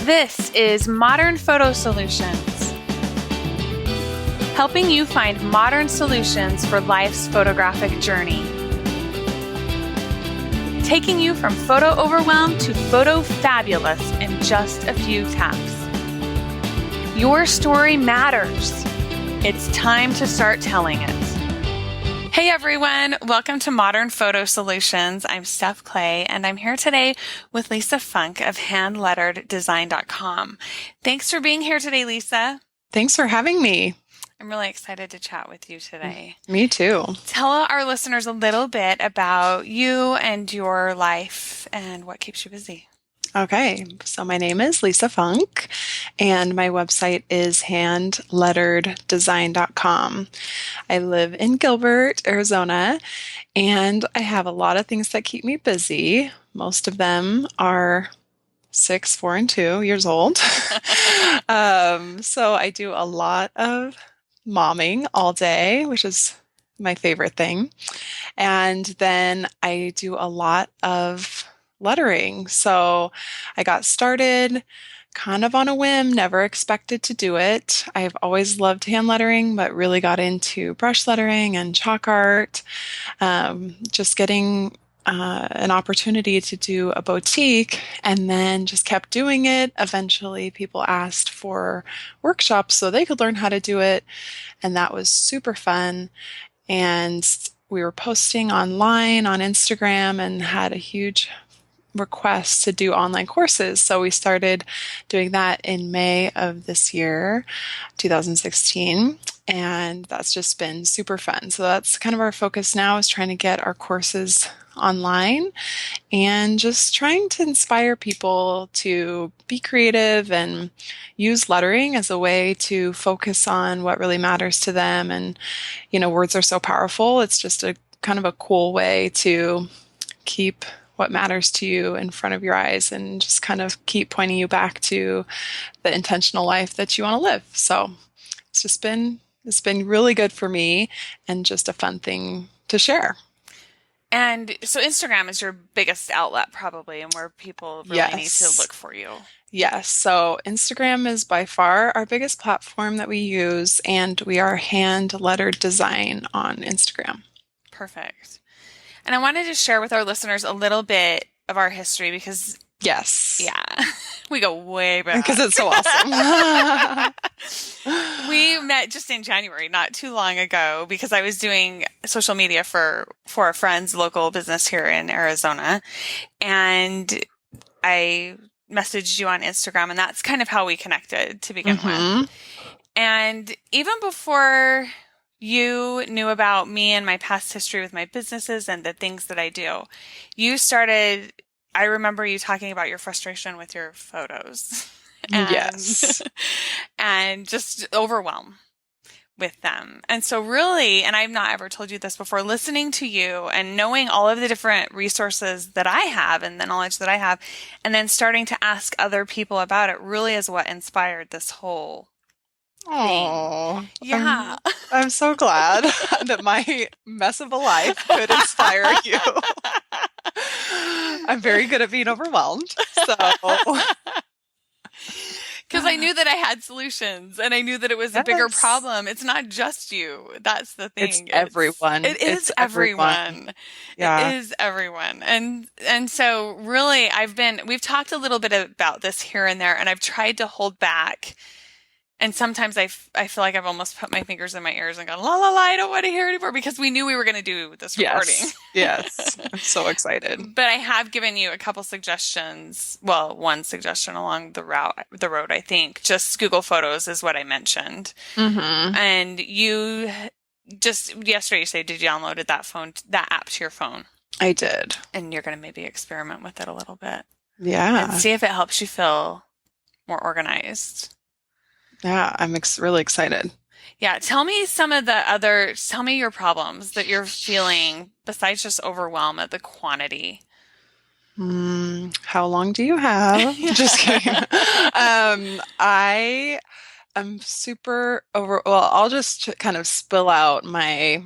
This is Modern Photo Solutions, helping you find modern solutions for life's photographic journey. Taking you from photo overwhelm to photo fabulous in just a few taps. Your story matters. It's time to start telling it. Hey everyone, welcome to Modern Photo Solutions. I'm Steph Clay, and I'm here today with Lisa Funk of handlettereddesign.com. Thanks for being here today, Lisa. Thanks for having me. I'm really excited to chat with you today. Me too. Tell our listeners a little bit about you and your life and what keeps you busy. Okay, so my name is Lisa Funk, and my website is handlettereddesign.com. I live in Gilbert, Arizona, and I have a lot of things that keep me busy. Most of them are 6, 4, and 2 years old. So I do a lot of momming all day, which is my favorite thing. And then I do a lot of lettering. So I got started kind of on a whim, never expected to do it. I've always loved hand lettering, but really got into brush lettering and chalk art. Just getting an opportunity to do a boutique, and then just kept doing it. Eventually, people asked for workshops so they could learn how to do it, and that was super fun. And we were posting online on Instagram and had a huge requests to do online courses. So we started doing that in May of this year, 2016. And that's just been super fun. So that's kind of our focus now, is trying to get our courses online and just trying to inspire people to be creative and use lettering as a way to focus on what really matters to them. And, you know, words are so powerful. It's just a kind of a cool way to keep what matters to you in front of your eyes and just kind of keep pointing you back to the intentional life that you want to live. So it's been really good for me and just a fun thing to share. And so Instagram is your biggest outlet probably, and where people really need to look for you. Yes. So Instagram is by far our biggest platform that we use, and we are Hand Lettered Design on Instagram. Perfect. And I wanted to share with our listeners a little bit of our history because yes, we go way back. Because it's so awesome. We met just in January, not too long ago, because I was doing social media for a friend's local business here in Arizona. And I messaged you on Instagram, and that's kind of how we connected to begin with. And even before you knew about me and my past history with my businesses and the things that I do, I remember you talking about your frustration with your photos. Yes. And just overwhelm with them. And so really, and I've not ever told you this before, listening to you and knowing all of the different resources that I have and the knowledge that I have, and then starting to ask other people about it really is what inspired this whole Oh, yeah. I'm so glad that my mess of a life could inspire you. I'm very good at being overwhelmed. So, because I knew that I had solutions, and I knew that it was a bigger problem. It's not just you. That's the thing. It's everyone. It's everyone. Yeah. It is everyone. And so really we've talked a little bit about this here and there, and I've tried to hold back. And sometimes I feel like I've almost put my fingers in my ears and gone, la, la, la, I don't want to hear it anymore, because we knew we were going to do this recording. Yes. I'm so excited. But I have given you a couple suggestions. Well, one suggestion along the road, I think. Just Google Photos is what I mentioned. And you just yesterday, you said, did you downloaded that app to your phone? I did. And you're going to maybe experiment with it a little bit. Yeah. And see if it helps you feel more organized. Yeah, I'm really excited. Yeah, tell me your problems that you're feeling besides just overwhelm at the quantity. How long do you have? Just kidding. I am super I'll just kind of spill out my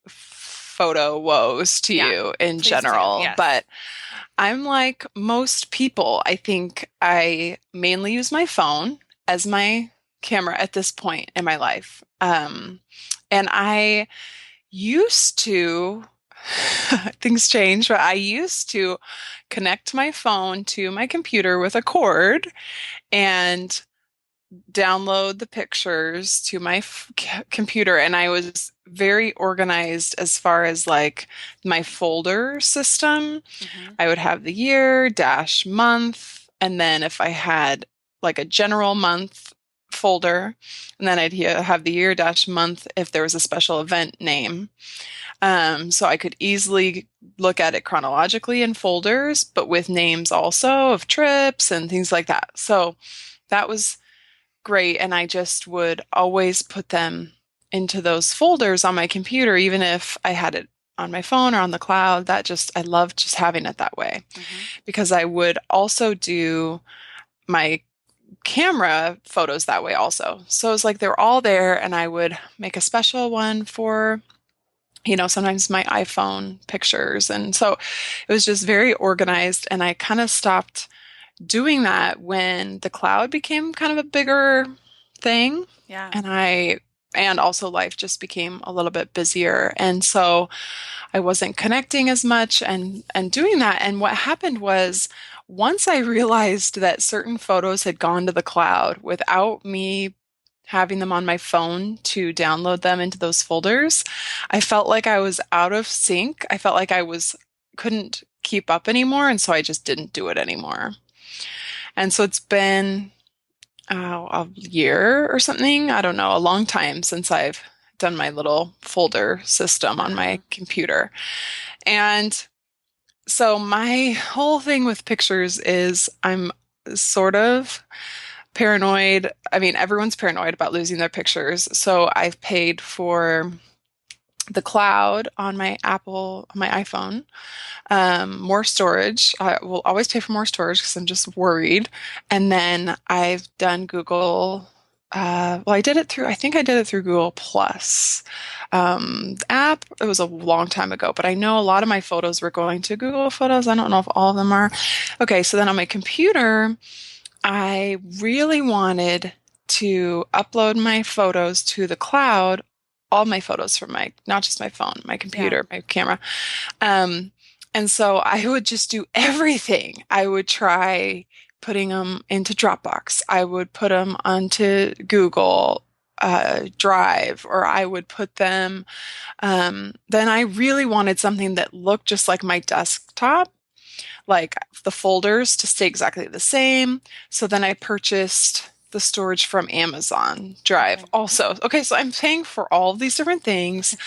photo woes to you in Please general. do. Yes. But I'm like most people. I think I mainly use my phone as my camera at this point in my life. And I used to, things change, but I used to connect my phone to my computer with a cord and download the pictures to my computer. And I was very organized as far as like my folder system. Hmm. I would have the year dash month, and then if I had like a general month folder, and then I'd have the year dash month if there was a special event name. So I could easily look at it chronologically in folders, but with names also of trips and things like that. So that was great. And I just would always put them into those folders on my computer, even if I had it on my phone or on the cloud. I love just having it that way Hmm. because I would also do my camera photos that way also. So it's like they're all there, and I would make a special one for, sometimes my iPhone pictures. And so it was just very organized. And I kind of stopped doing that when the cloud became kind of a bigger thing. Yeah. And and also life just became a little bit busier. And so I wasn't connecting as much and doing that. And what happened was once I realized that certain photos had gone to the cloud without me having them on my phone to download them into those folders, I felt like I was out of sync. I felt like couldn't keep up anymore. And so I just didn't do it anymore. And so it's been a year or something. I don't know, a long time since I've done my little folder system on Uh-huh. my computer. And so my whole thing with pictures is I'm sort of paranoid. I mean, everyone's paranoid about losing their pictures. So I've paid for the cloud on my iPhone, more storage. I will always pay for more storage because I'm just worried. And then I've done Google. I think I did it through Google Plus app. It was a long time ago, but I know a lot of my photos were going to Google Photos. I don't know if all of them are. Okay, so then on my computer, I really wanted to upload my photos to the cloud, all my photos from not just my phone, my Yeah. computer, my camera. Um, and so I would just do everything. I would try putting them into Dropbox. I would put them onto Google Drive, or I would put them. Then I really wanted something that looked just like my desktop, like the folders to stay exactly the same. So then I purchased the storage from Amazon Drive Okay. also. Okay, so I'm paying for all of these different things,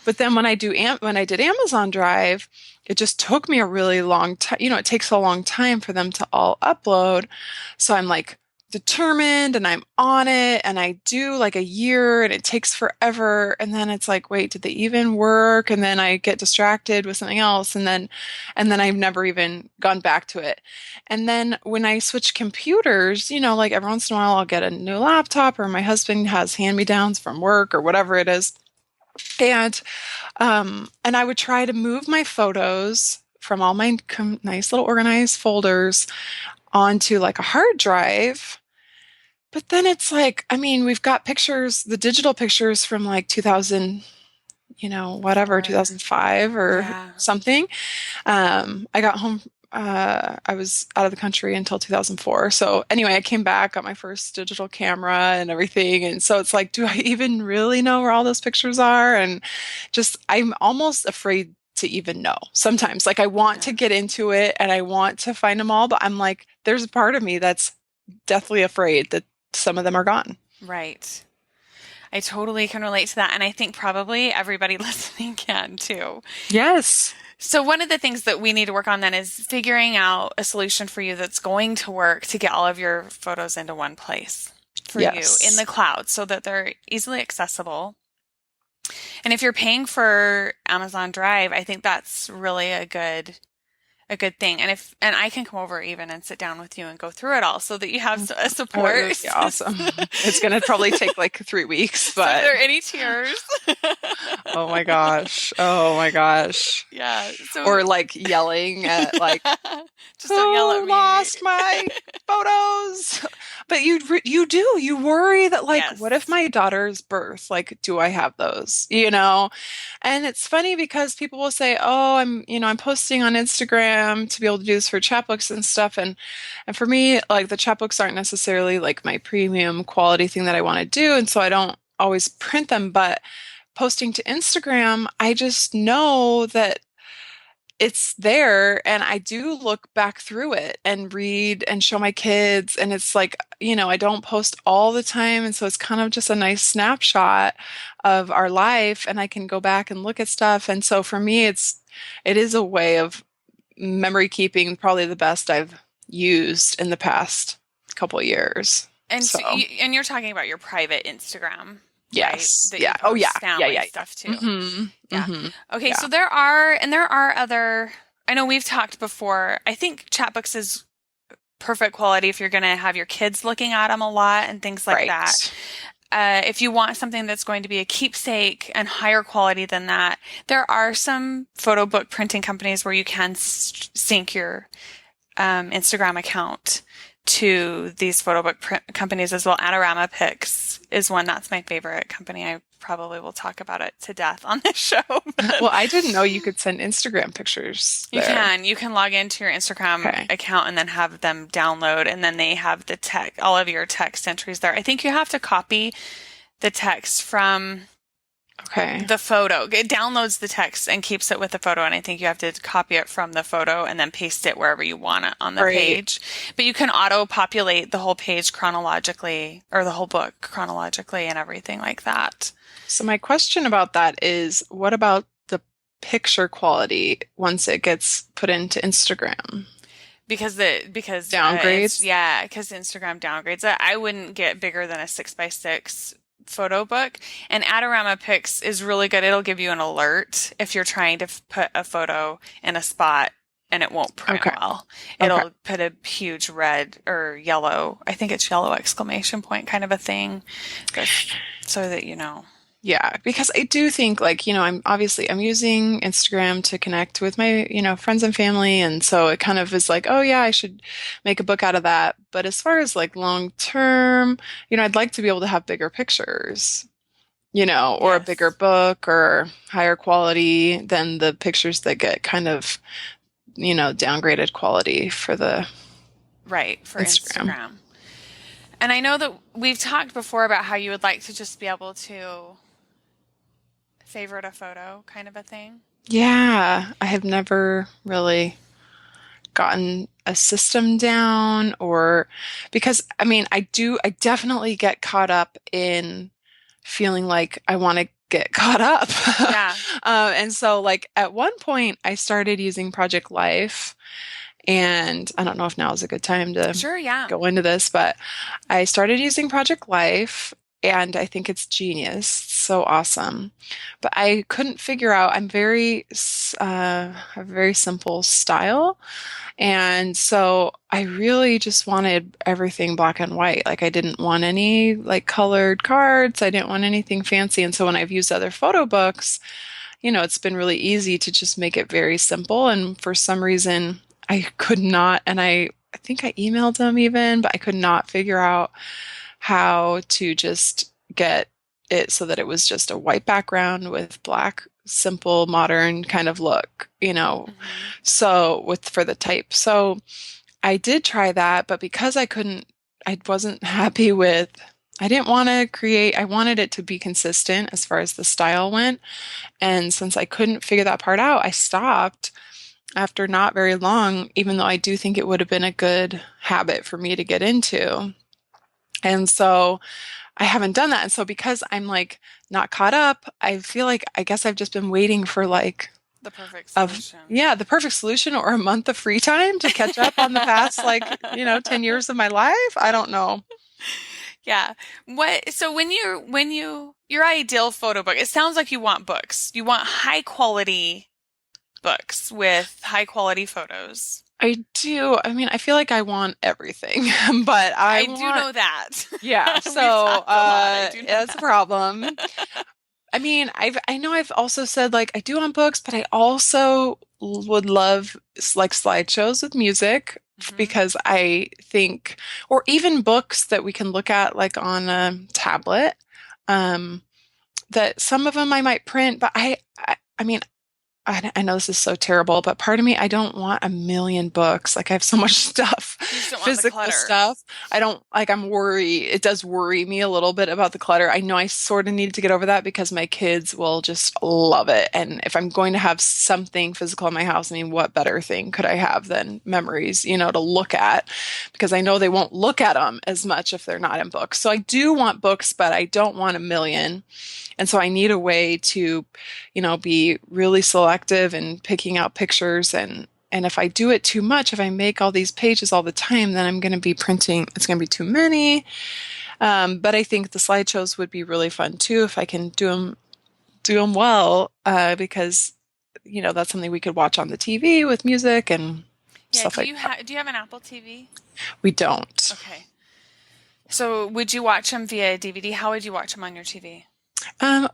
but then when I did Amazon Drive, it just took me a really long time. It takes a long time for them to all upload. So I'm like determined and I'm on it, and I do like a year and it takes forever. And then it's like, wait, did they even work? And then I get distracted with something else. And then I've never even gone back to it. And then when I switch computers, like every once in a while I'll get a new laptop, or my husband has hand-me-downs from work or whatever it is. And I would try to move my photos from all my nice little organized folders onto like a hard drive. But then it's like, I mean, we've got pictures, the digital pictures from like 2000, whatever, Or 2005 or yeah. something. I got home. I was out of the country until 2004. So anyway, I came back, got my first digital camera and everything. And so it's like, do I even really know where all those pictures are? And I'm almost afraid to even know sometimes. Like I want to Yeah. get into it and I want to find them all, but I'm like, there's a part of me that's deathly afraid that some of them are gone. Right. I totally can relate to that. And I think probably everybody listening can too. Yes. So, one of the things that we need to work on then is figuring out a solution for you that's going to work to get all of your photos into one place for you in the Yes. cloud so that they're easily accessible. And if you're paying for Amazon Drive, I think that's really a good a good thing. And I can come over even and sit down with you and go through it all so that you have a Oh, it support. would be awesome. It's gonna probably take like 3 weeks, So if but there are any tears. oh my gosh. Oh my gosh. Yeah. So Or like yelling at like just don't yell at who me. lost my photos? But you do. You worry that like, what if Yes. my daughter's birth? Like, do I have those? You know? And it's funny because people will say, "Oh, I'm posting on Instagram to be able to do this for chapbooks and stuff." And for me, like the chapbooks aren't necessarily like my premium quality thing that I want to do, and so I don't always print them, but posting to Instagram, I just know that it's there and I do look back through it and read and show my kids and it's like, I don't post all the time and so it's kind of just a nice snapshot of our life and I can go back and look at stuff and so for me it is a way of memory keeping probably the best I've used in the past couple years. And So, so and you're talking about your private Instagram, right? yes. That you Yeah. Oh yeah. post Yeah, family yeah, stuff yeah. too. Yeah. Mhm. Okay, Yeah. so there are other, I know we've talked before. I think Chatbooks is perfect quality if you're going to have your kids looking at them a lot and things like that. Right. If you want something that's going to be a keepsake and higher quality than that, there are some photo book printing companies where you can sync your Instagram account to these photo book print companies as well. Adorama Pics is one that's my favorite company. I probably will talk about it to death on this show. Well, I didn't know you could send Instagram pictures You there. can. You can log into your Instagram Okay. account and then have them download, and then they have the all of your text entries there. I think you have to copy the text from Okay. the photo. It downloads the text and keeps it with the photo, and I think you have to copy it from the photo and then paste it wherever you want it on the Right. page. But you can auto-populate the whole page chronologically, or the whole book chronologically and everything like that. So my question about that is, what about the picture quality once it gets put into Instagram? Because Downgrades? because Instagram downgrades it. I wouldn't get bigger than a 6x6 photo book. And Adorama Pics is really good. It'll give you an alert if you're trying to put a photo in a spot and it won't print Okay. well. Okay. It'll put a huge red or yellow, I think it's yellow exclamation point kind of a thing, so that you know. Yeah, because I do think like, I'm using Instagram to connect with my, friends and family. And so it kind of is like, oh yeah, I should make a book out of that. But as far as like long term, I'd like to be able to have bigger pictures, or a bigger Yes. book or higher quality than the pictures that get kind of, downgraded quality for the Right, for Instagram. Instagram. And I know that we've talked before about how you would like to just be able to favorite a photo kind of a thing. Yeah, I have never really gotten a system down or because I definitely get caught up in feeling like I want to get caught up. Yeah. And so like at one point I started using Project Life and I don't know if now is a good time to Sure, yeah. go into this, but I started using Project Life and I think it's genius. It's so awesome. But I couldn't figure out, a very simple style. And so I really just wanted everything black and white. Like I didn't want any like colored cards. I didn't want anything fancy. And so when I've used other photo books, it's been really easy to just make it very simple. And for some reason, I could not, and I think I emailed them even, but I could not figure out how to just get it so that it was just a white background with black, simple, modern kind of look, Hmm. so for the type. So I did try that, but because I wasn't happy with, I didn't want to create, I wanted it to be consistent as far as the style went. And since I couldn't figure that part out, I stopped after not very long, even though I do think it would have been a good habit for me to get into. And so I haven't done that. And so because I'm like not caught up, I feel like I guess I've just been waiting for like The perfect of solution. yeah, the perfect solution or a month of free time to catch up on the past like, 10 years of my life. I don't know. Yeah. So your ideal photo book, it sounds like you want books. You want high quality books with high quality photos. I do. I mean, I feel like I want everything, but I I do want, know that. yeah. We've So, talked a lot. I do know that's a that. problem. I mean, I know I've also said like I do want books, but I also would love like slideshows with music Hmm. because I think, or even books that we can look at like on a tablet. Um, that some of them I might print, but I mean, I know this is so terrible, but part of me, I don't want a million books. Like I have so much stuff, You just don't want the physical clutter. stuff. I don't like, I'm worried. It does worry me a little bit about the clutter. I know I sort of need to get over that because my kids will just love it. And if I'm going to have something physical in my house, I mean, what better thing could I have than memories, to look at? Because I know they won't look at them as much if they're not in books. So I do want books, but I don't want a million. And so I need a way to, be really selective and picking out pictures and if I do it too much, if I make all these pages all the time, then I'm going to be printing, it's going to be too many. But I think the slideshows would be really fun too if I can do them well, because that's something we could watch on the TV with music and Yeah, stuff like that. do you have an Apple TV? We don't. Okay. So would you watch them via DVD? How would you watch them on your TV?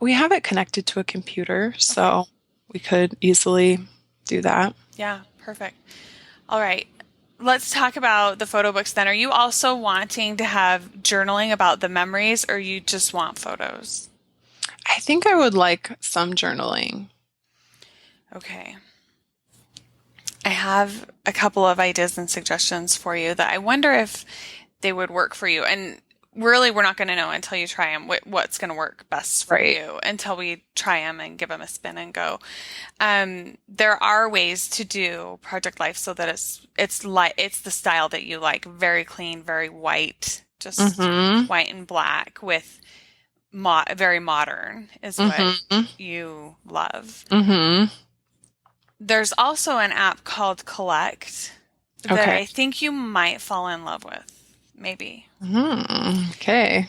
We have it connected to a computer, Okay. so we could easily do that. Yeah, perfect. All right. Let's talk about the photo books then. Are you also wanting to have journaling about the memories or you just want photos? I think I would like some journaling. Okay. I have a couple of ideas and suggestions for you that I wonder if they would work for you. And really, we're not going to know until you try them what's going to work best for Right. you until we try them and give them a spin and go. There are ways to do Project Life so that it's the style that you like, very clean, very white, just Mm-hmm. white and black with very modern is what Mm-hmm. you love. Mm-hmm. There's also an app called Collect that Okay. I think you might fall in love with. Maybe. Okay.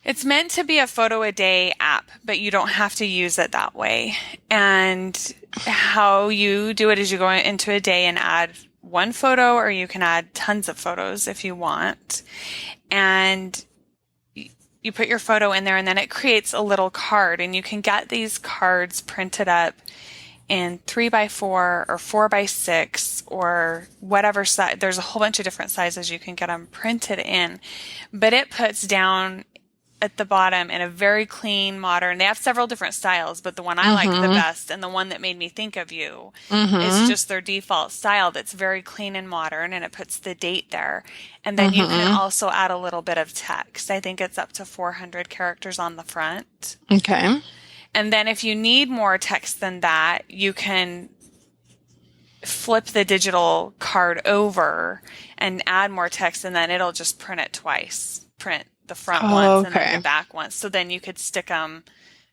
It's meant to be a photo a day app, but you don't have to use it that way. And how you do it is you go into a day and add one photo, or you can add tons of photos if you want. And you put your photo in there, and then it creates a little card. And you can get these cards printed up in 3x4 or 4x6 or whatever size. There's a whole bunch of different sizes you can get them printed in, but it puts down at the bottom in a very clean, modern. They have several different styles, but the one I like the Mm-hmm. best and the one that made me think of you is Mm-hmm. just their default style that's very clean and modern, and it puts the date there. And then you can Mm-hmm. also add a little bit of text. I think it's up to 400 characters on the front. Okay. And then if you need more text than that, you can flip the digital card over and add more text, and then it'll just print it twice. Print the front once and then the Okay. back once. So then you could stick them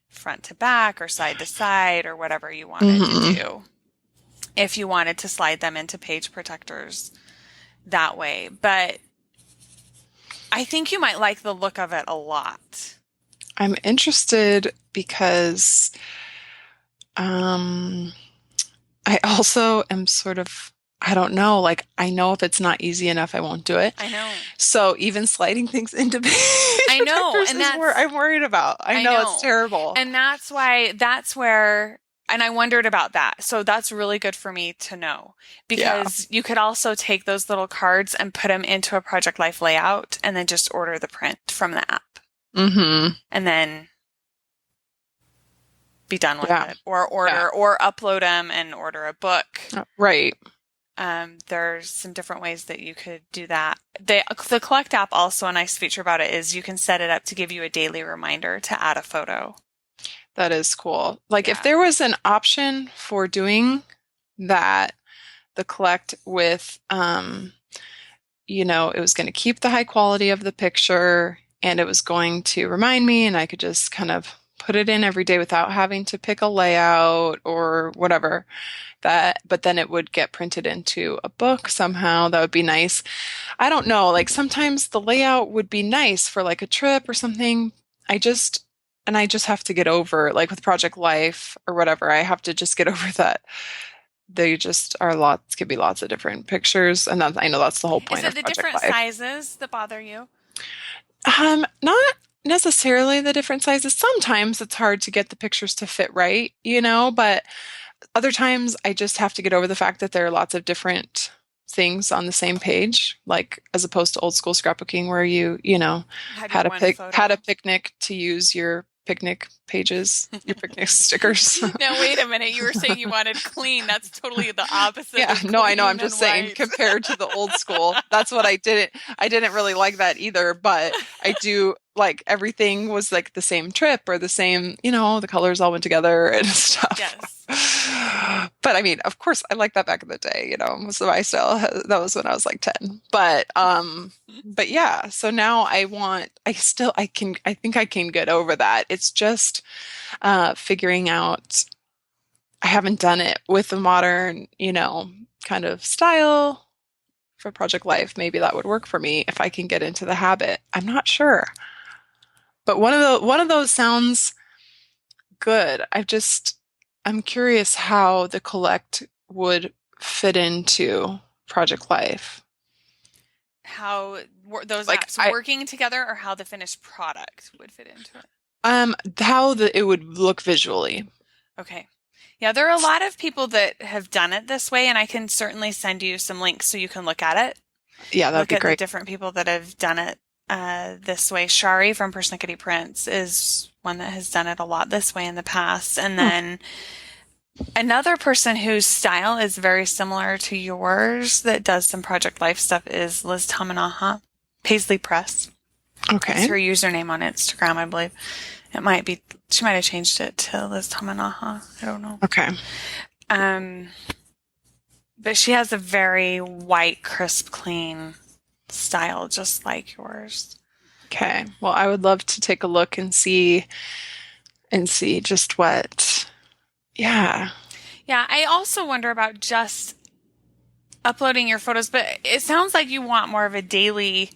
front to back or side to side or whatever you wanted to Mm-hmm. do. If you wanted to slide them into page protectors that way. But I think you might like the look of it a lot. I'm interested because um I also am sort of, I don't know, like I know if it's not easy enough, I won't do it. I know. So even sliding things into page I know. protectors is where I'm worried about. I I know it's know. terrible. And that's where, and I wondered about that. So that's really good for me to know Yeah. because you could also take those little cards and put them into a Project Life layout and then just order the print from the app Mm-hmm. and then be done with Yeah. it or Yeah. or upload them and order a book. Right. There's some different ways that you could do that. The Collect app also, a nice feature about it is you can set it up to give you a daily reminder to add a photo. That is cool. Like if Yeah. there was an option for doing that, the collect with, it was going to keep the high quality of the picture and it was going to remind me and I could just kind of put it in every day without having to pick a layout or whatever that, but then it would get printed into a book somehow. That would be nice. I don't know. Like sometimes the layout would be nice for like a trip or something. I just have to get over, like with Project Life or whatever, I have to just get over that they just are lots, could be lots of different pictures. And I know that's the whole Is point it of the Project different Life. sizes that bother you? Not necessarily the different sizes. Sometimes it's hard to get the pictures to fit right, but other times I just have to get over the fact that there are lots of different things on the same page, like as opposed to old school scrapbooking where you Had your one had a photo. picnic to use your picnic pages, your picnic stickers. Now, wait a minute. You were saying you wanted clean. That's totally the opposite Yeah, of no, I know. I'm clean and just saying white. compared to the old school, that's what I didn't really like that either, but I do like everything was like the same trip or the same, the colors all went together and stuff. Yes. But I mean, of course, I liked that back in the day, so my style. That was when I was like 10. But yeah, so now I think I can get over that. It's just figuring out. I haven't done it with a modern, kind of style for Project Life. Maybe that would work for me if I can get into the habit. I'm not sure. But one of those sounds good. I'm curious how the collect would fit into Project Life. How those Like apps working together or how the finished product would fit into it. how it would look visually. Okay. Yeah, there are a lot of people that have done it this way, and I can certainly send you some links so you can look at it. Yeah, that'd Look be at the great. different people that have done it this way. Shari from Persnickety Prints is one that has done it a lot this way in the past. And Hmm. then another person whose style is very similar to yours that does some Project Life stuff is Liz Tamanaha, Paisley Press. That's Okay. her username on Instagram, I believe. It might be, she might have changed it to Liz Tamanaha. I don't know. Okay. Um, but she has a very white, crisp, clean style, just like yours. Okay. Well, I would love to take a look and see just what. Yeah. Yeah, I also wonder about just uploading your photos, but it sounds like you want more of a daily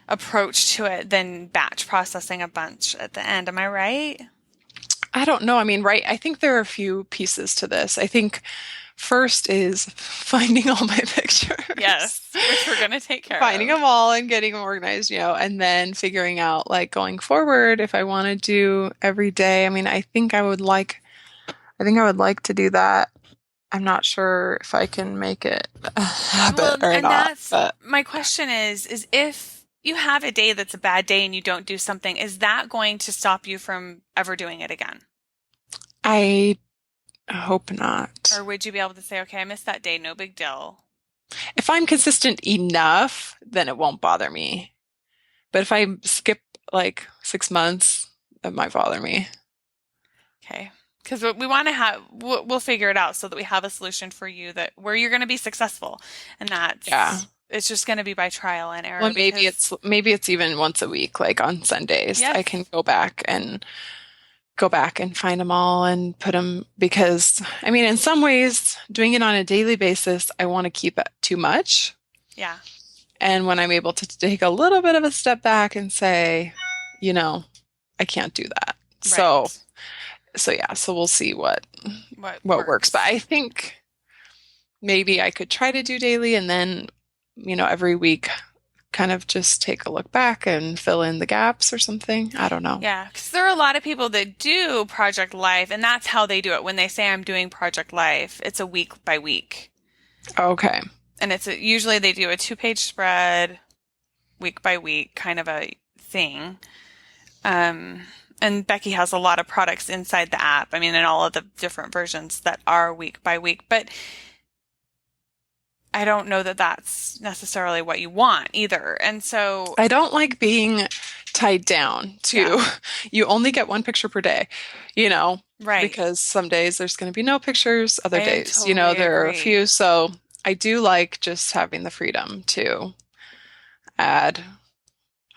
approach to it than batch processing a bunch at the end. Am I right? I don't know. I mean, right. I think there are a few pieces to this. I think first is finding all my pictures. Yes, which we're going to take care Finding of. them all and getting them organized, and then figuring out like going forward if I want to do every day. I mean, I think I would like to do that. I'm not sure if I can make it a habit Well, or and not, that's but my question is if you have a day that's a bad day and you don't do something, is that going to stop you from ever doing it again? I hope not. Or would you be able to say, okay, I missed that day, no big deal? If I'm consistent enough, then it won't bother me. But if I skip like 6 months, that might bother me. Okay. Because we want to have, we'll figure it out so that we have a solution for you that where you're going to be successful. And Yeah. it's just going to be by trial and Well, error maybe because, it's even once a week, like on Sundays. yes, I can go back and find them all and put them because I mean, in some ways, doing it on a daily basis, I want to keep it too much. yeah, And when I'm able to take a little bit of a step back and say, you know, I can't do that. So, right. so yeah, so we'll see what What what works. But works. I think maybe I could try to do daily and then, every week kind of just take a look back and fill in the gaps or something. I don't know. Yeah, because there are a lot of people that do Project Life, and that's how they do it. When they say I'm doing Project Life, it's a week by week. Okay. And usually they do a 2-page spread, week by week kind of a thing. And Becky has a lot of products inside the app. I mean, in all of the different versions that are week by week, but I don't know that that's necessarily what you want either. And so, I don't like being tied down to yeah, you only get one picture per day, right. because some days there's going to be no pictures, other I days, totally there are a agree. few. So I do like just having the freedom to add As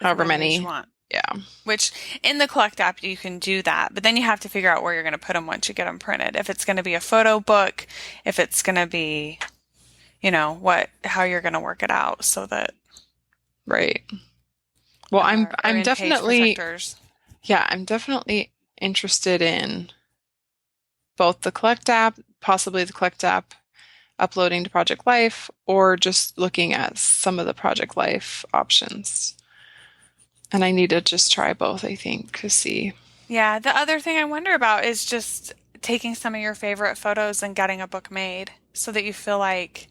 however many as you many. want. Yeah. Which in the Collect app you can do that, but then you have to figure out where you're going to put them once you get them printed. If it's going to be a photo book, if it's going to be, how you're going to work it out so that Right. Well, I'm are I'm in page definitely protectors. yeah, I'm definitely interested in both the Collect app, possibly the Collect app uploading to Project Life or just looking at some of the Project Life options. And I need to just try both, I think, to see. Yeah, the other thing I wonder about is just taking some of your favorite photos and getting a book made so that you feel like,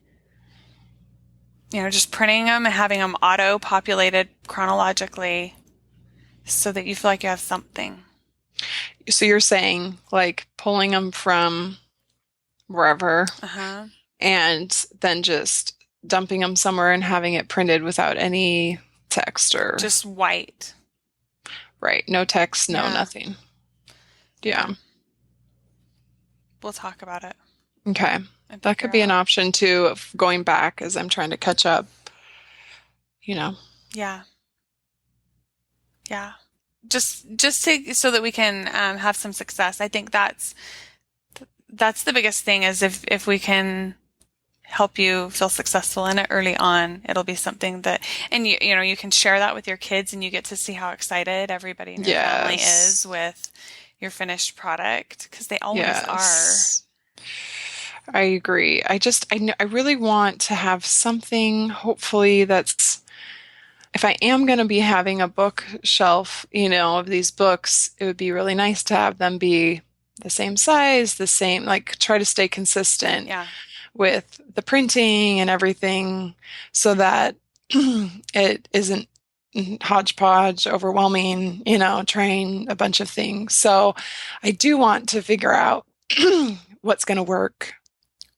just printing them and having them auto-populated chronologically so that you feel like you have something. So you're saying like pulling them from wherever Uh-huh. and then just dumping them somewhere and having it printed without any text or Just white. right, no text, no Yeah. nothing. Yeah. We'll talk about it Okay. and That figure could be an out. option too of going back as I'm trying to catch up, you know. Yeah. Yeah. Just to so that we can have some success. I think that's the biggest thing is if we can help you feel successful in it early on, it'll be something that, and you can share that with your kids and you get to see how excited everybody in your family is Yes. with your finished product because they always are. Yes. I agree. I really want to have something, hopefully, that's if I am going to be having a bookshelf, of these books, it would be really nice to have them be the same size, the same, like try to stay consistent Yeah. with the printing and everything so that it isn't hodgepodge, overwhelming, trying a bunch of things. So I do want to figure out what's going to work.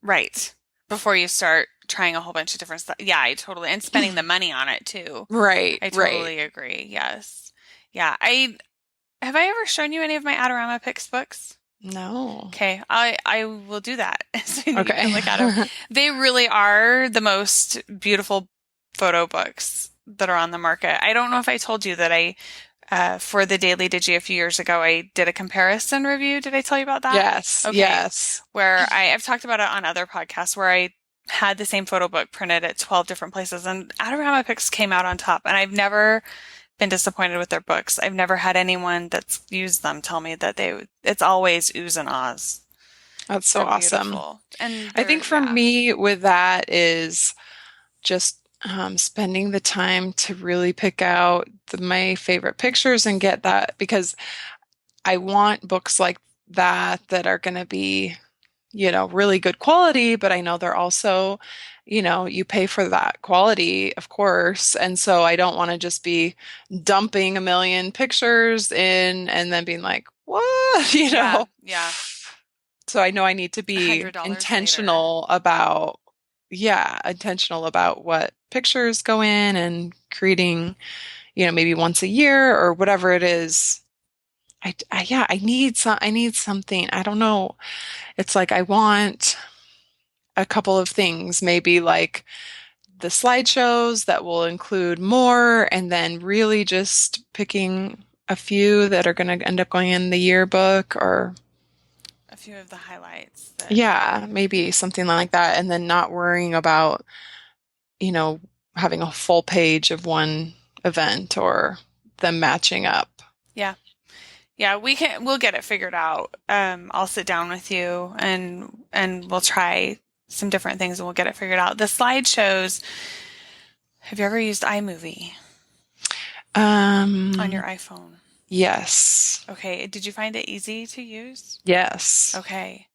Right. Before you start trying a whole bunch of different stuff. Yeah, I totally, and spending the money on it too. Right, I right. totally agree. Yes. Yeah. Have I ever shown you any of my Adorama Picks books? No. Okay, I will do that so that you can Okay. look at them. They really are the most beautiful photo books that are on the market. I don't know if I told you that for the Daily Digi a few years ago, I did a comparison review. Did I tell you about that? Yes, Okay, yes. where I've talked about it on other podcasts where I had the same photo book printed at 12 different places and Adorama Picks came out on top. And I've never been disappointed with their books. I've never had anyone that's used them tell me that it's always oohs and ahs. That's so They're awesome. beautiful. And I think for yeah. me with that is just spending the time to really pick out my favorite pictures and get that because I want books like that are going to be, really good quality, but I know they're also, you pay for that quality, of course. And so I don't want to just be dumping a million pictures in and then being like, what? Yeah. Yeah. So I know I need to be $100 later. intentional about what pictures go in and creating, maybe once a year or whatever it is. Yeah, I need something. I don't know. It's like I want a couple of things, maybe like the slideshows that will include more, and then really just picking a few that are going to end up going in the yearbook or A few of the highlights that, yeah, maybe something like that. And then not worrying about, you know, having a full page of one event or them matching up. yeah. Yeah, we'll get it figured out. I'll sit down with you and we'll try some different things and we'll get it figured out. The slideshows, have you ever used iMovie on your Um, iPhone? yes. Okay, did you find it easy to use? Yes. Okay.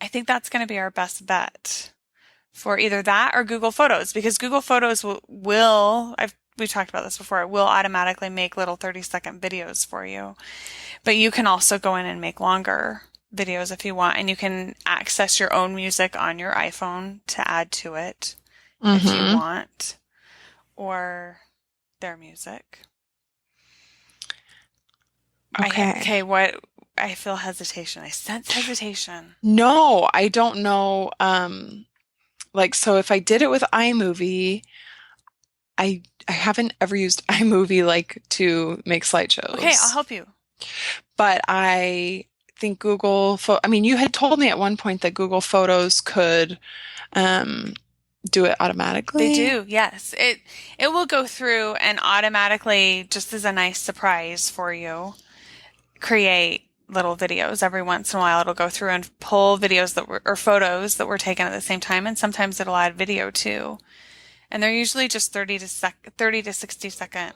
I think that's going to be our best bet for either that or Google Photos because Google Photos we've talked about this before. It will automatically make little 30-second videos for you. But you can also go in and make longer videos if you want, and you can access your own music on your iPhone to add to it if you Mm-hmm. want, or their music. Okay. Okay, what I feel hesitation. I sense hesitation. No, I don't know. Like, so if I did it with iMovie, I haven't ever used iMovie like to make Okay, I'll slideshows, help you. but I think I mean, you had told me at one point that Google Photos could um, do it They automatically. do, yes. It will go through and automatically, just as a nice surprise for you, create little videos. Every once in a while, it'll go through and pull videos or photos that were taken at the same time. And sometimes it'll add video too. And they're usually just 30 to 60-second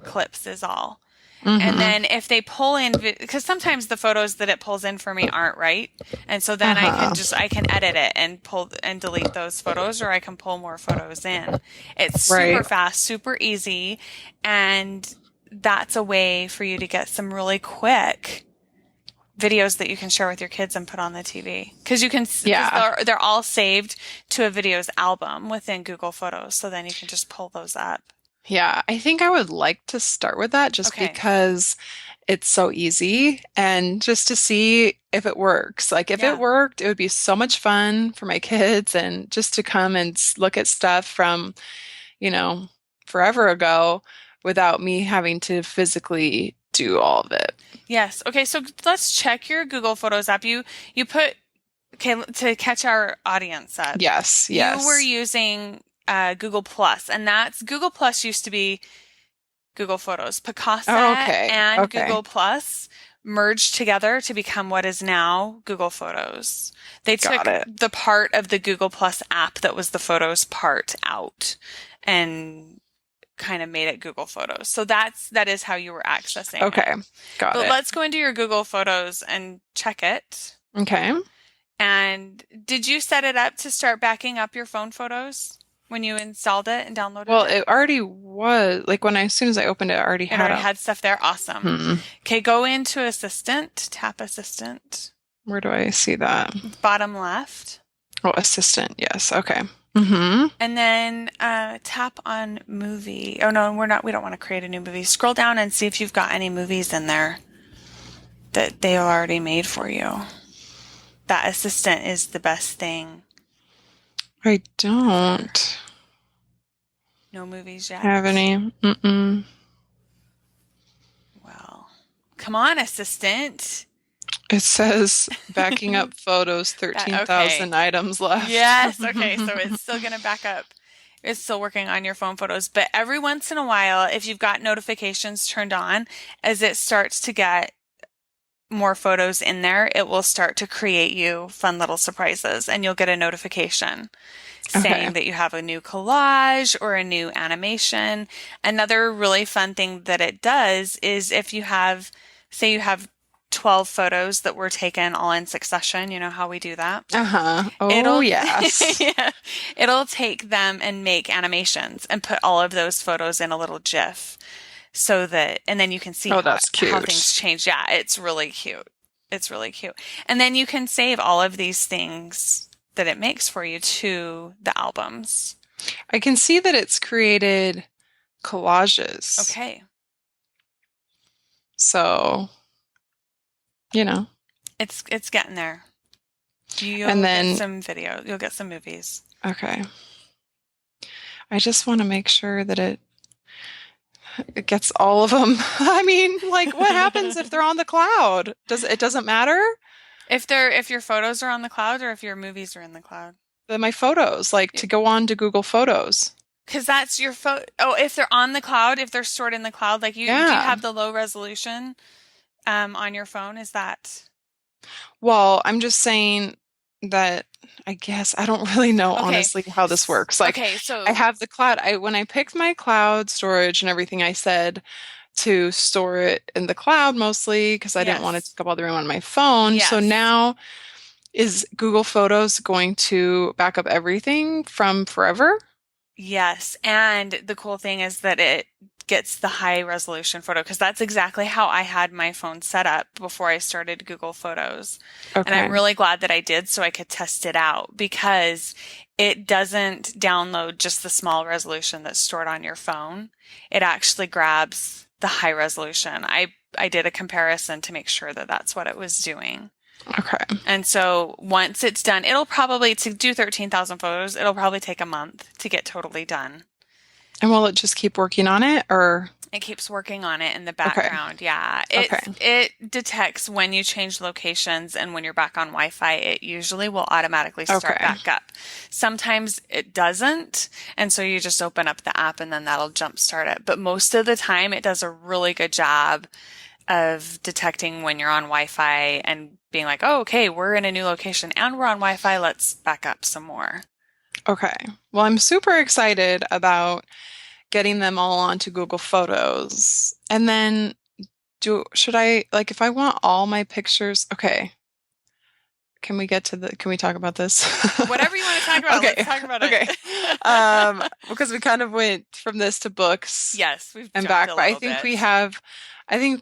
clips is all. And Mm-hmm. then if they pull in, because sometimes the photos that it pulls in for me aren't right. And so then Uh-huh. I can edit it and pull and delete those photos, or I can pull more photos in. It's super Right. fast, super easy. And that's a way for you to get some really quick videos that you can share with your kids and put on the TV. Because Yeah. they're all saved to a videos album within Google Photos. So then you can just pull those up. Yeah. I think I would like to start with that just Okay. because it's so easy and just to see if it works. Like if it Yeah. worked, it would be so much fun for my kids and just to come and look at stuff from, you know, forever ago without me having to physically do all of it. Yes. Okay, so let's check your Google Photos app. You put okay to catch our audience up. Yes, You were yes. using Google Plus, and that's Google Plus used to be Google Photos. Oh, Picasa okay. and Okay. Google Plus merged together to become what is now Google Photos. They Got took it. the part of the Google Plus app that was the Photos part out and kind of made it Google Photos. So that is how you were accessing it. Okay. Got But it. let's go into your Google Photos and check it. Okay. And did you set it up to start backing up your phone photos when you installed it and downloaded Well, it? it already was like when as soon as I opened it, I already It had already a had stuff there. Awesome. hmm. Okay, go into Assistant, tap Assistant, Where do I see that? bottom left, Oh, assistant. Yes. Okay. Mm-hmm. and then tap on Movie. Oh no, we don't want to create a new movie. Scroll down and see if you've got any movies in there that they already made for you. That Assistant is the best thing. I don't No movies have yet? any. Mm-mm. Well, come on, assistant. It says backing up photos, Okay. 13,000 items left. Yes. Okay. So it's still going to back up. It's still working on your phone photos. But every once in a while, if you've got notifications turned on, as it starts to get more photos in there, it will start to create you fun little surprises and you'll get a notification Okay. saying that you have a new collage or a new animation. Another really fun thing that it does is if you have, say you have 12 photos that were taken all in succession, you know how we do that? Uh-huh. Oh, It'll yes. yeah, it'll take them and make animations and put all of those photos in a little GIF so that and then you can see Oh, how that's how things cute. change. Yeah, it's really cute. It's really cute. And then you can save all of these things that it makes for you to the albums. I can see that it's created collages. Okay. So, you know, It's getting there. and You'll get then, some video. You'll get some movies. okay. I just want to make sure that it gets all of them. I mean, like, what happens if they're on the cloud? It doesn't matter? If your photos are on the cloud or if your movies are in the cloud. My photos, like to go on to Google Photos. Because that's your photo. Oh, if they're on the cloud, if they're stored in the cloud, like do you Yeah. have the low resolution on your phone? Is that Well, I'm just saying that I guess I don't really know okay? honestly how this works. Like Okay, I so have the cloud. When I picked my cloud storage and everything, I said to store it in the cloud mostly because I didn't want to yes, take up all the room on my phone. So yes, now is Google Photos going to back up everything from forever? yes. And the cool thing is that it gets the high resolution photo because that's exactly how I had my phone set up before I started Google Photos. And I'm Okay. really glad that I did so I could test it out because it doesn't download just the small resolution that's stored on your phone. It actually grabs the high resolution. I did a comparison to make sure that that's what it was doing. Okay. And so once it's done, to do 13,000 photos, it'll probably take a month to get totally done. And will it just keep working on it or? It keeps working on it in the Okay. background. Yeah. Okay. It detects when you change locations and when you're back on Wi-Fi, it usually will automatically start Okay. back up. Sometimes it doesn't, and so you just open up the app and then that'll jumpstart it. But most of the time it does a really good job of detecting when you're on Wi-Fi and being like, oh, okay, we're in a new location and we're on Wi-Fi. Let's back up some more. Okay. Well, I'm super excited about getting them all onto Google Photos. And then should I, like, if I want all my pictures, okay. Can we talk about this? Whatever you want to talk about, Okay. let's talk about Okay. it. Because we kind of went from this to books Yes, we've and jumped back, a but little bit. I think,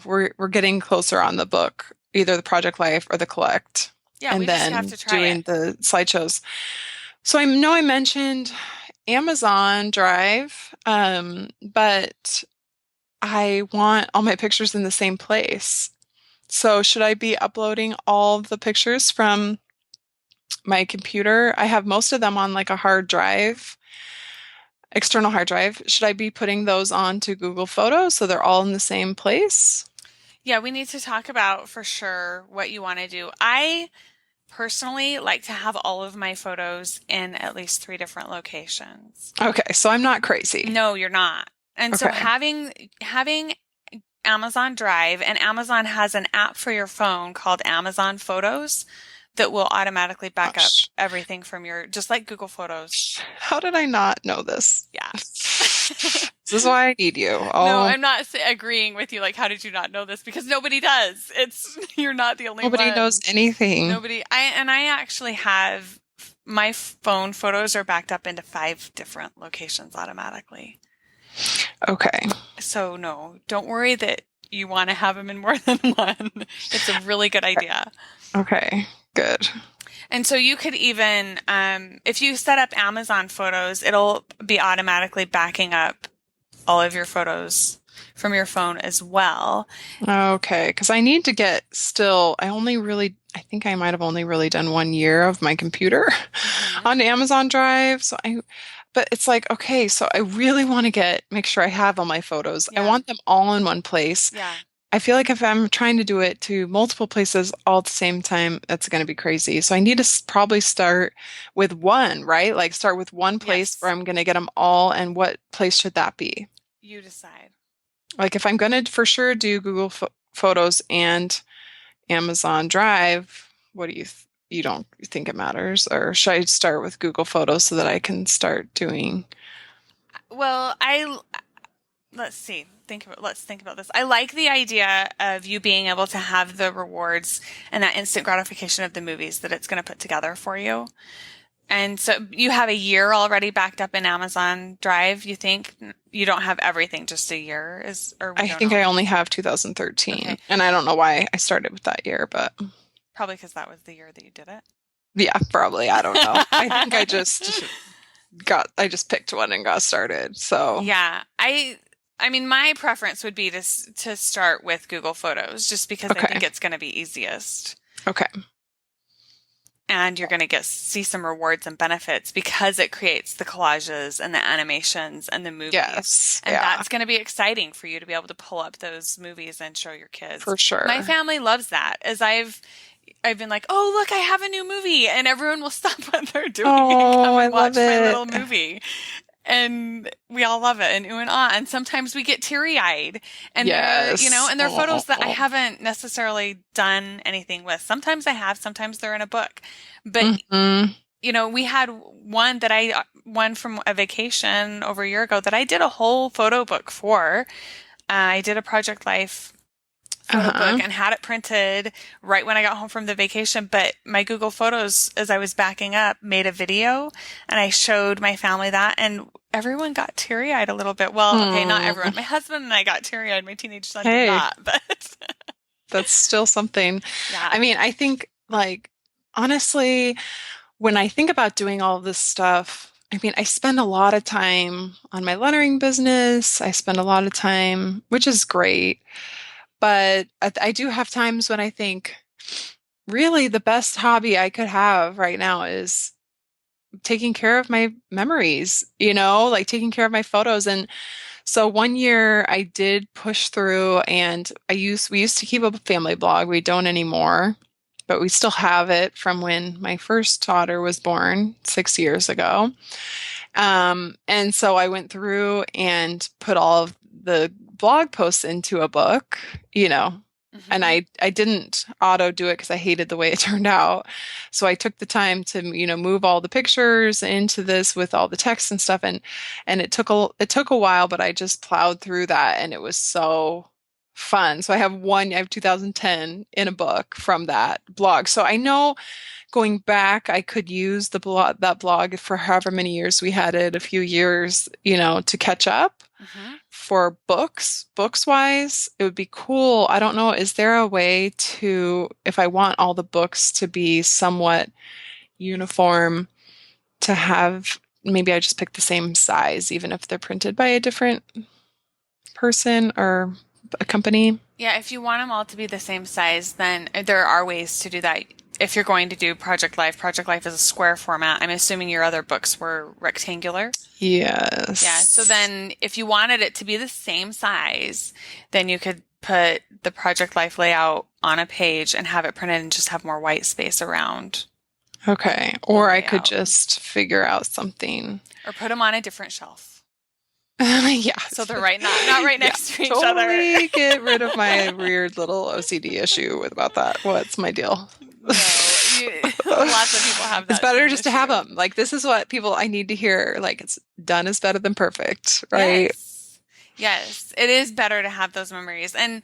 we're getting closer on the book, either the Project Life or the Collect, Yeah, we and just have then to try doing it. the slideshows. So I know I mentioned Amazon Drive, but I want all my pictures in the same place. So should I be uploading all the pictures from my computer? I have most of them on like a hard drive, external hard drive. Should I be putting those onto Google Photos so they're all in the same place? Yeah, we need to talk about for sure what you want to do. I personally like to have all of my photos in at least three different locations. Okay, so I'm not crazy. No, you're not. And so Okay. having Amazon Drive, and Amazon has an app for your phone called Amazon Photos that will automatically back up Gosh, everything from just like Google Photos. how did I not know this? Yeah. This is why I need you. No, Oh, I'm not agreeing with you. Like, how did you not know this? Because nobody does. You're not the only nobody knows one. anything. I actually have my phone photos are backed up into 5 different locations automatically. Okay. So no, don't worry that you want to have them in more than one. It's a really good idea. Okay. Good. And so you could even, if you set up Amazon Photos, it'll be automatically backing up all of your photos from your phone as well. Okay, because I need to get still, I think I might have only really done 1 year of my computer Mhm. on Amazon Drive. But it's like, okay, so I really want to make sure I have all my photos. I Yeah. want them all in one place. Yeah. I feel like if I'm trying to do it to multiple places all at the same time, that's going to be crazy. So I need to probably start with one, right? Like start with one place where Yes. I'm going to get them all, and what place should that be? You decide. Like if I'm going to for sure do Google Photos and Amazon Drive, what do you don't think it matters? Or should I start with Google Photos so that I can start doing? Well, let's see. Let's think about this. I like the idea of you being able to have the rewards and that instant gratification of the movies that it's going to put together for you. And so you have a year already backed up in Amazon Drive, you think? You don't have everything, just a year or we I don't think know. I only have 2013, Okay. and I don't know why I started with that year, but Probably because that was the year that you did it. yeah, probably. I don't know. I think I just picked one and got started. So, Yeah. I mean, my preference would be to start with Google Photos just because I okay. think it's going to be easiest. Okay. And you're going to see some rewards and benefits because it creates the collages and the animations and the movies. Yes. And Yeah, that's going to be exciting for you to be able to pull up those movies and show your kids. for sure. My family loves that. As I've been like, oh, look, I have a new movie. And everyone will stop what they're doing and come Oh, I and watch love my it. little movie. And we all love it and ooh and ah. And sometimes we get teary-eyed. And Yes. and they're photos that I Oh. haven't necessarily done anything with. Sometimes I have, sometimes they're in a book. But Hmm. we had one from a vacation over a year ago that I did a whole photo book for. I did a Project Life photo Uh-huh. book and had it printed right when I got home from the vacation. But my Google Photos, as I was backing up, made a video and I showed my family that, and everyone got teary-eyed a little bit. Well, okay, not Hmm. everyone. My husband and I got teary-eyed. My teenage son did Hey, not, but that's still something. yeah. I mean, I think like honestly, when I think about doing all of this stuff, I mean, I spend a lot of time on my lettering business. I spend a lot of time, which is great. But I do have times when I think really the best hobby I could have right now is taking care of my memories, like taking care of my photos. And so 1 year I did push through, and we used to keep a family blog. We don't anymore, but we still have it from when my first daughter was born 6 years ago. And so I went through and put all of the blog posts into a book, you know, and Hmm. I didn't auto do it because I hated the way it turned out. So I took the time to, move all the pictures into this with all the text and stuff, and it took a while, but I just plowed through that and it was so fun. So I have 2010 in a book from that blog. So I know going back, I could use that blog for however many years we had it, a few years, to catch up Hmm. for books wise. It would be cool. I don't know. Is there a way to, if I want all the books to be somewhat uniform, to have maybe I just pick the same size, even if they're printed by a different person or a company? Yeah, if you want them all to be the same size, then there are ways to do that. If you're going to do Project Life is a square format. I'm assuming your other books were rectangular. Yeah, so Yes. then if you wanted it to be the same size, then you could put the Project Life layout on a page and have it printed and just have more white space around Okay. the Or I could layout. just figure out something. Or put them on a different shelf. Yeah. So they're not right Yeah. next to each other. Totally get rid of my weird little OCD issue about that. What's my deal? No, lots of people have It's that better same just to have issue. them. Like, this is what people I need to hear. Like, it's done is better than perfect, right? Yes. Yes, it is better to have those memories. And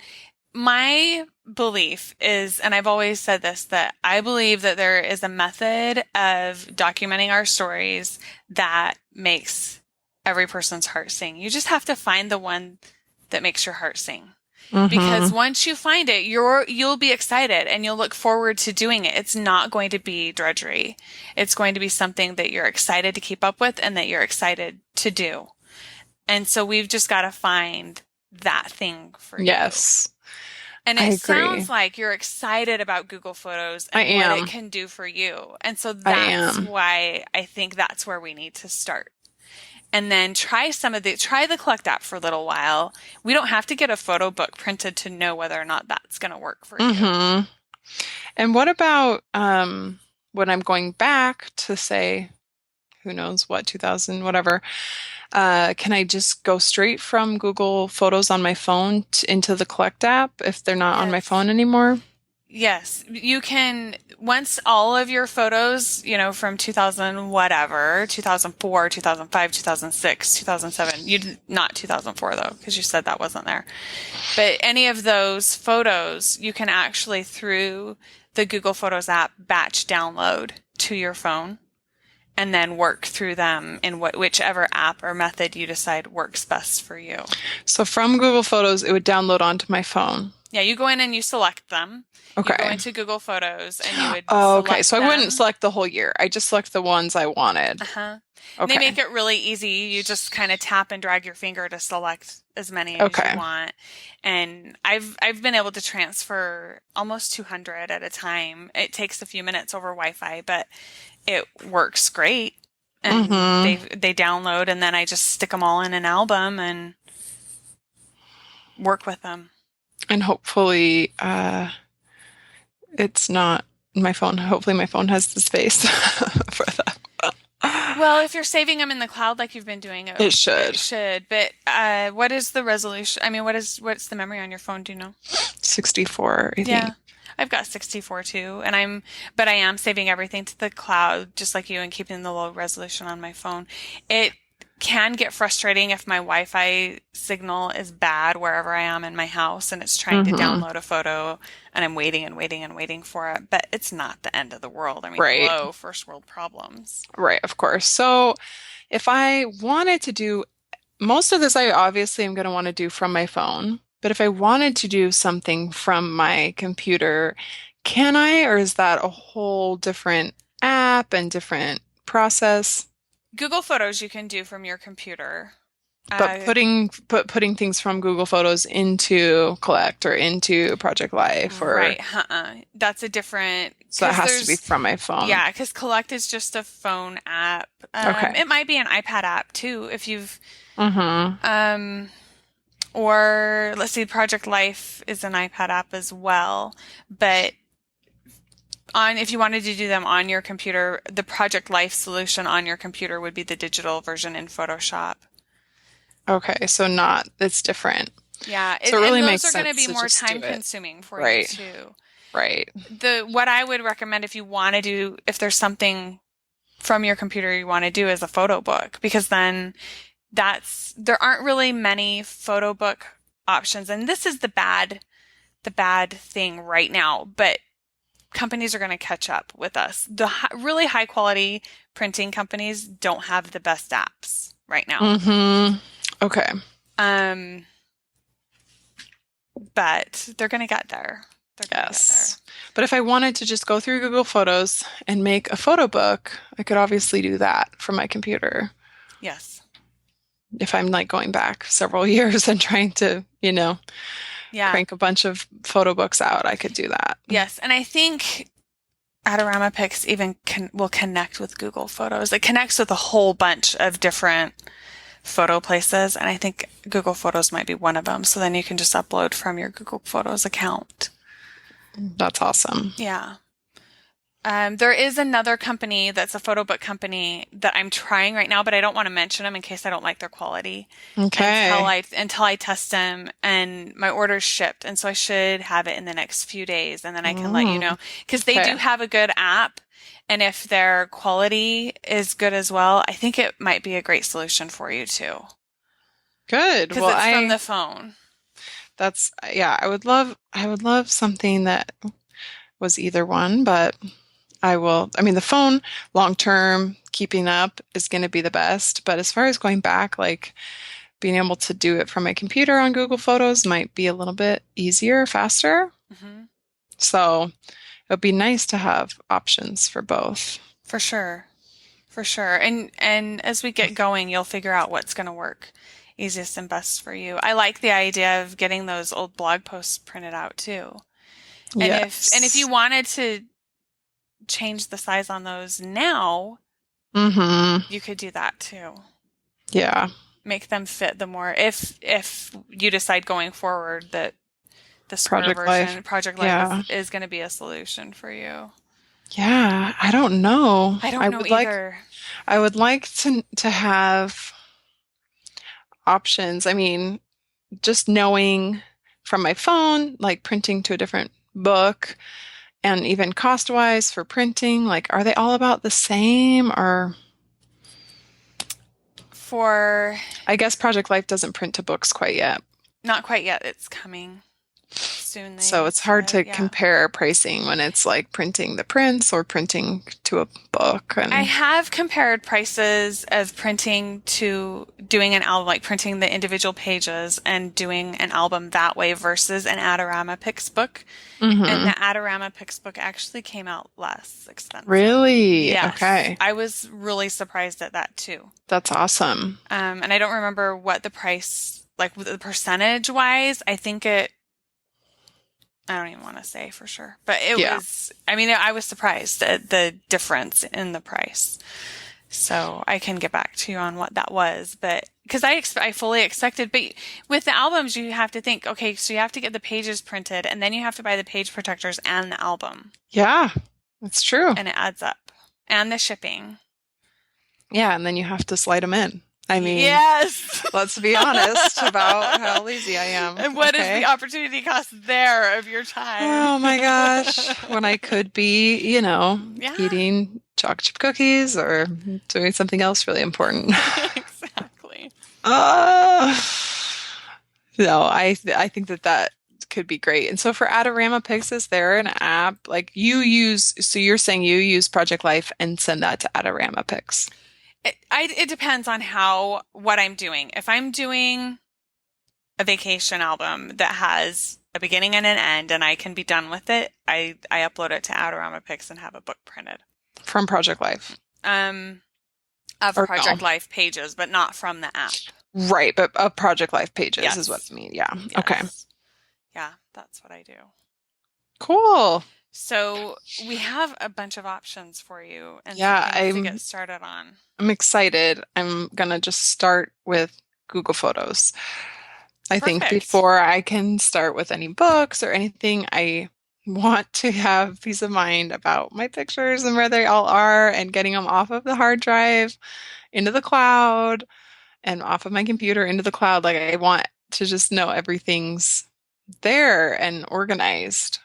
my belief is, and I've always said this, that I believe that there is a method of documenting our stories that makes every person's heart sing. You just have to find the one that makes your heart sing. Because Mm-hmm. once you find it, you'll be excited and you'll look forward to doing it. It's not going to be drudgery. It's going to be something that you're excited to keep up with and that you're excited to do. And so we've just got to find that thing for you. Yes, And I it agree. sounds like you're excited about Google Photos I and what it am. can do for you. And so I that's am. why I think that's where we need to start. And then try the Collect app for a little while. We don't have to get a photo book printed to know whether or not that's going to work for you. Mm-hmm. And what about when I'm going back to say, who knows what, 2000, whatever, can I just go straight from Google Photos on my phone into the Collect app if they're not on my Yes. phone anymore? Yes, you can, once all of your photos, from 2000 whatever, 2004, 2005, 2006, 2007, not 2004 though, because you said that wasn't there. But any of those photos, you can actually through the Google Photos app batch download to your phone and then work through them in whichever app or method you decide works best for you. So from Google Photos, it would download onto my phone. Yeah, you go in and you select them. You go Okay. into Google Photos and you would Oh, okay. select So I wouldn't them. select the whole year. I just select the ones I wanted. Uh-huh. And they Okay. make it really easy. You just kind of tap and drag your finger to select as many as you Okay. want. And I've been able to transfer almost 200 at a time. It takes a few minutes over Wi-Fi, but it works great. And Mm-hmm. they download and then I just stick them all in an album and work with them. And hopefully, it's not my phone. Hopefully my phone has the space for that. Well, if you're saving them in the cloud like you've been doing, It it should. should. But what is the resolution? I mean, what's the memory on your phone? Do you know? 64, I think. Yeah, I've got 64 too, but I am saving everything to the cloud, just like you, and keeping the low resolution on my phone. It can get frustrating if my Wi-Fi signal is bad wherever I am in my house and it's trying to Mm-hmm. download a photo and I'm waiting and waiting and waiting for it. But it's not the end of the world. I mean, Right. hello, first world problems. Right, of course. So if I wanted to do most of this, I obviously am going to want to do from my phone. But if I wanted to do something from my computer, can I, or is that a whole different app and different process? Google Photos you can do from your computer. But Uh, putting things from Google Photos into Collect or into Project Life, or right, That's a different, so that because has to be from my phone. yeah, because Collect is just a phone app. Okay. It might be an iPad app too, if you've, Mm-hmm. or let's see, Project Life is an iPad app as well. But on if you wanted to do them on your computer, the Project Life solution on your computer would be the digital version in Photoshop. Okay, so not, it's different. Yeah, So it and really those makes are going to sense be to more just do time it. consuming for you Right, too. right. The what I would recommend if you want to do if there's something from your computer you want to do is a photo book because then there aren't really many photo book options and this is the bad thing right now, but companies are going to catch up with us. Really high quality printing companies don't have the best apps right now. Mm-hmm. Okay. Um, but they're going to get there. They're going to get there. Yes. But if I wanted to just go through Google Photos and make a photo book, I could obviously do that from my computer. Yes. If I'm like going back several years and trying to, Yeah. crank a bunch of photo books out, I could do that. Yes. And I think Adorama Pics even will connect with Google Photos. It connects with a whole bunch of different photo places, and I think Google Photos might be one of them. So then you can just upload from your Google Photos account. That's awesome. Yeah. There is another company that's a photo book company that I'm trying right now, but I don't want to mention them in case I don't like their quality Okay. until I test them and my order's shipped. And so I should have it in the next few days and then I can let you know because they Okay. do have a good app. And if their quality is good as well, I think it might be a great solution for you too. Good. Because Well, it's from the phone. yeah, I would love something that was either one, but I mean, the phone long term keeping up is going to be the best. But as far as going back, like being able to do it from my computer on Google Photos might be a little bit easier, faster. Hmm. So it would be nice to have options for both. For sure. For sure. And as we get going, you'll figure out what's going to work easiest and best for you. I like the idea of getting those old blog posts printed out too. And if you Yes. wanted to change the size on those now, Mm-hmm. you could do that too. Yeah. Make them fit the more if you decide going forward that the square Project Life. version, Project Life Yeah. is going to be a solution for you. Yeah. I don't know. I I don't know would like either. I would like to have options. I mean, just knowing from my phone, like printing to a different book, and even cost-wise for printing, like are they all about the same or For I guess Project Life doesn't print to books quite yet. not quite yet, it's coming soon. So They it's hard said, to yeah. compare pricing when it's like printing the prints or printing to a book I and have compared prices of printing to doing an album, like printing the individual pages and doing an album that way versus an Adorama Pix book. And hmm. the Adorama Pix book actually came out less expensive. Really? Yes, Okay. I was really surprised at that too. That's awesome. And I don't remember what the price, like the percentage wise, I don't even want to say for sure, but Yeah. I mean, I was surprised at the difference in the price. So I can get back to you on what that was, but because I fully expected, but with the albums, you have to think, okay, so you have to get the pages printed and then you have to buy the page protectors and the album Yeah. That's true. and it adds up and the shipping. Yeah, and then you have to slide them in. I mean, Yes. let's be honest about how lazy I am. And what is Okay. the opportunity cost there of your time? Oh my gosh. When I could be, Yeah, eating chocolate chip cookies or doing something else really important. exactly. Uh, no, I think that could be great. And so for Adorama Pics, is there an app like so you're saying you use Project Life and send that to Adorama Pics? It depends on what I'm doing. If I'm doing a vacation album that has a beginning and an end and I can be done with it, I upload it to Adorama Pics and have a book printed. From Project Life. Um, of Or Project no. Life pages, but not from the app. Right, but Project Life pages is what Yes. I mean. Yeah. Okay. Yes. Yeah, that's what I do. Cool. So we have a bunch of options for you and some Yeah, things to get started on. I'm excited. I'm gonna just start with Google Photos. I think Perfect. before I can start with any books or anything, I want to have peace of mind about my pictures and where they all are and getting them off of the hard drive into the cloud and off of my computer into the cloud. Like I want to just know everything's there and organized.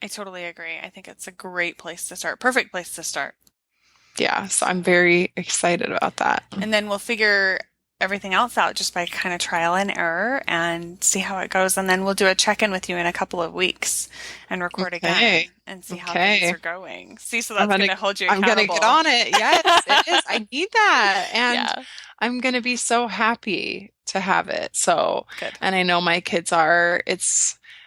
I totally agree. I think it's a great place to start. Perfect place to start. Yeah, so So, I'm very excited about that. and then we'll figure everything else out just by kind of trial and error and see how it goes. And then we'll do a check-in with you in a couple of weeks and record again Okay. and see how things Okay. are going. See, so I'm that's going gonna to hold you I'm gonna get accountable. on it. Yes, it is. I need that. And Yeah, I'm gonna be so happy to have it. So, good. and I know my kids are.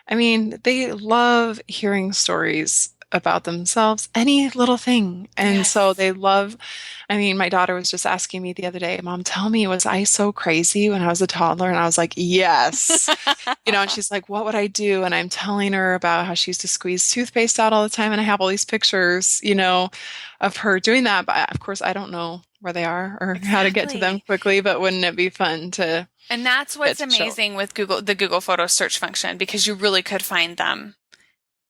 I mean, they love hearing stories about themselves, any little thing. And so Yes. they love, I mean, my daughter was just asking me the other day, Mom, tell me, was I so crazy when I was a toddler? And I was like, yes. And she's like, what would I do? And I'm telling her about how she used to squeeze toothpaste out all the time. And I have all these pictures, of her doing that. But of course, I don't know where they are or how to get to them Exactly. quickly. But wouldn't it be fun to And that's get what's to show? amazing with the Google Photo search function because you really could find them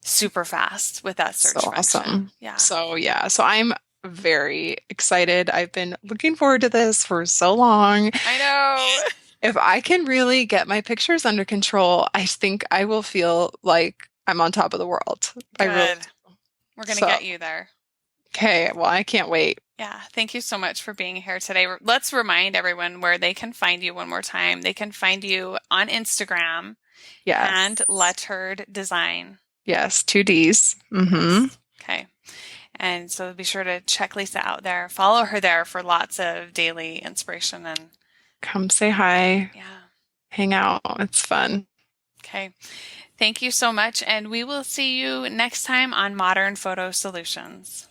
super fast with that So search function. awesome. Yeah. So yeah, so I'm very excited. I've been looking forward to this for so long. I know. If I can really get my pictures under control, I think I will feel like I'm on top of the world. I really Good. do. We're going to So, get you there. okay, well, I can't wait. Yeah. Thank you so much for being here today. Let's remind everyone where they can find you one more time. They can find you on Instagram and Yes. Lettered Design. Yes, two D's. Mm-hmm. Yes. Okay. And so be sure to check Lisa out there. Follow her there for lots of daily inspiration and Come say hi, yeah. hang out. It's fun. Okay. Thank you so much. And we will see you next time on Modern Photo Solutions.